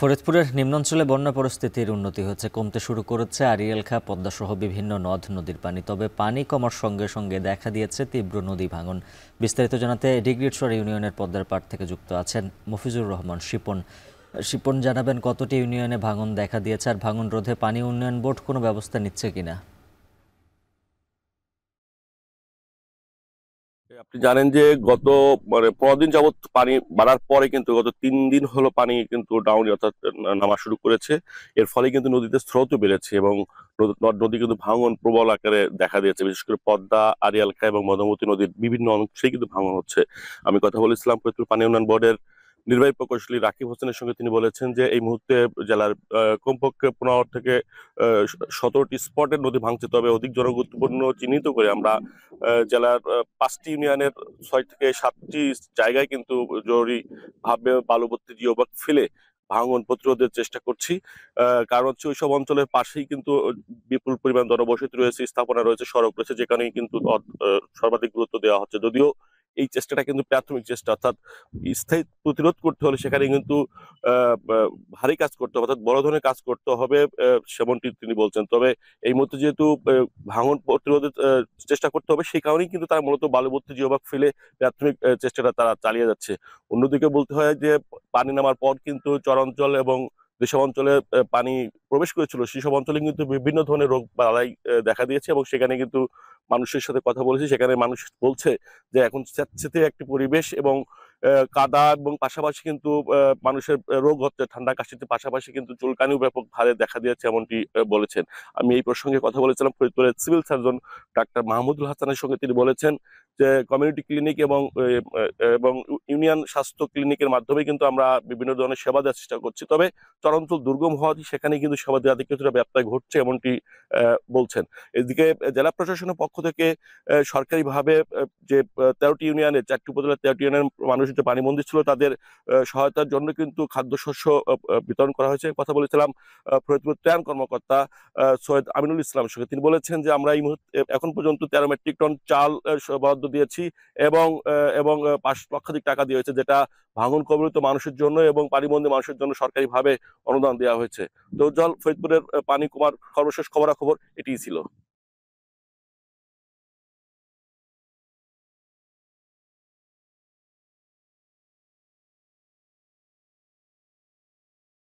ফরিদপুরের নিম্নাঞ্চলে বন্যা পরিস্থিতির উন্নতি হচ্ছে, কমতে শুরু করেছে আড়িয়াল খাঁ, পদ্মা সহ বিভিন্ন নদ নদীর পানি। তবে পানি কমার সঙ্গে সঙ্গে দেখা দিয়েছে তীব্র নদী ভাঙন। বিস্তারিত জানাতে ডিগ্রিচর ইউনিয়নের পদ্মার পাড় থেকে যুক্ত আছেন মফিজুর রহমান শিপন। শিপন, জানাবেন কতটি ইউনিয়নে ভাঙন দেখা দিয়েছে আর ভাঙন রোধে পানি উন্নয়ন বোর্ড কোনো ব্যবস্থা নিচ্ছে কিনা? আপনি জানেন যে গত 15 দিন যাবত পানি বাড়ার পরে কিন্তু গত 3 দিন হলো পানি কিন্তু ডাউন অর্থাৎ নামা শুরু করেছে। এর ফলে কিন্তু নদীতে স্রোত বেড়েছে এবং নদী কিন্তু ভাঙন প্রবল আকারে দেখা দিয়েছে। বিশেষ করে পদ্মা, আড়িয়াল খাঁ এবং মধুমতি নদীর বিভিন্ন অংশেই কিন্তু ভাঙন হচ্ছে। আমি কথা বলেছিলাম ফরিদপুর পানি উন্নয়ন বোর্ডের নির্বাহী প্রকৌশলী রাকিব হোসেনের সঙ্গে। তিনি বলেছেন যে এই মুহূর্তে জেলার কমপক্ষে 15 থেকে 17টি স্পটের নদী ভাঙছে। তবে অধিক জনগুরুত্বপূর্ণ চিহ্নিত করে আমরা জেলার 5টি ইউনিয়নের 6 থেকে 7টি জায়গায় কিন্তু জরুরি ভাবে বালুভর্তি জিওব্লক ফেলে ভাঙন প্রতিরোধের চেষ্টা করছি। কারণ হচ্ছে ওইসব অঞ্চলের পাশেই কিন্তু বিপুল পরিমাণ জনবসতি রয়েছে, স্থাপনা রয়েছে, সড়ক রয়েছে, যেখানেই কিন্তু সর্বাধিক গুরুত্ব দেওয়া হচ্ছে। যদিও এই চেষ্টাটা কিন্তু প্রাথমিক চেষ্টা, অর্থাৎ স্থায়ী প্রতিরোধ করতে হলে সেখানে কিন্তু ভারী কাজ করতে হবে, অর্থাৎ বড় ধরনের কাজ করতে হবে, সেমনটি তিনি বলছেন। তবে এই মুহূর্তে যেহেতু ভাঙন প্রতিরোধের চেষ্টা করতে হবে, সেই কারণেই কিন্তু তারা মূলত বালুভর্তি জিওব্লক ফেলে প্রাথমিক চেষ্টাটা তারা চালিয়ে যাচ্ছে। অন্যদিকে বলতে হয় যে পানি নামার পর কিন্তু চরাঞ্চল এবং যেসব অঞ্চলে পানি প্রবেশ করেছিল সেসব অঞ্চলে কিন্তু বিভিন্ন ধরনের রোগ বালাই দেখা দিয়েছে এবং সেখানে কিন্তু মানুষের সাথে কথা বলেছি, সেখানে মানুষ বলছে যে এখন স্যাঁতসেঁতে একটি পরিবেশ এবং কাদা এবং পাশাপাশি কিন্তু মানুষের রোগ হচ্ছে, ঠান্ডা কাশিতে পাশাপাশি কিন্তু চুলকানিও ব্যাপক হারে দেখা দিয়েছে, এমনটি বলেছেন। আমি এই প্রসঙ্গে কথা বলেছিলাম ফরিদপুরের সিভিল সার্জন ডাক্তার মাহমুদুল হাসানের সঙ্গে। তিনি বলেছেন যে কমিউনিটি ক্লিনিক এবং ইউনিয়ন স্বাস্থ্য ক্লিনিকের মাধ্যমে কিন্তু আমরা বিভিন্ন ধরনের সেবা দেওয়ার চেষ্টা করছি। তবে চরাঞ্চল দুর্গম হওয়াতে সেখানে কিন্তু সেবা দেওয়াতে কিছুটা ব্যত্যয় ঘটছে, এমনটি বলছেন। এদিকে জেলা প্রশাসনের পক্ষ থেকে সরকারিভাবে যে 13টি ইউনিয়নের 4টি উপজেলার 13টি ইউনিয়নের মানুষ যে পানিবন্দী ছিল তাদের সহায়তার জন্য কিন্তু খাদ্যশস্য বিতরণ করা হয়েছে। কথা বলেছিলাম ফরিদপুর ত্রাণ কর্মকর্তা সৈয়দ আমিনুল ইসলামের সঙ্গে। তিনি বলেছেন যে আমরা এই মুহূর্তে এখন পর্যন্ত 13 মেট্রিক টন চাল বরাদ্দ দিয়েছি এবং 5 লক্ষাধিক টাকা দিয়ে হয়েছে, যেটা ভাঙন কবলিত মানুষের জন্য এবং পানিবন্দী মানুষের জন্য সরকারিভাবে অনুদান দেওয়া হয়েছে। তো জল ফরিদপুরের পানি কমার সর্বশেষ খবরাখবর এটিই ছিল।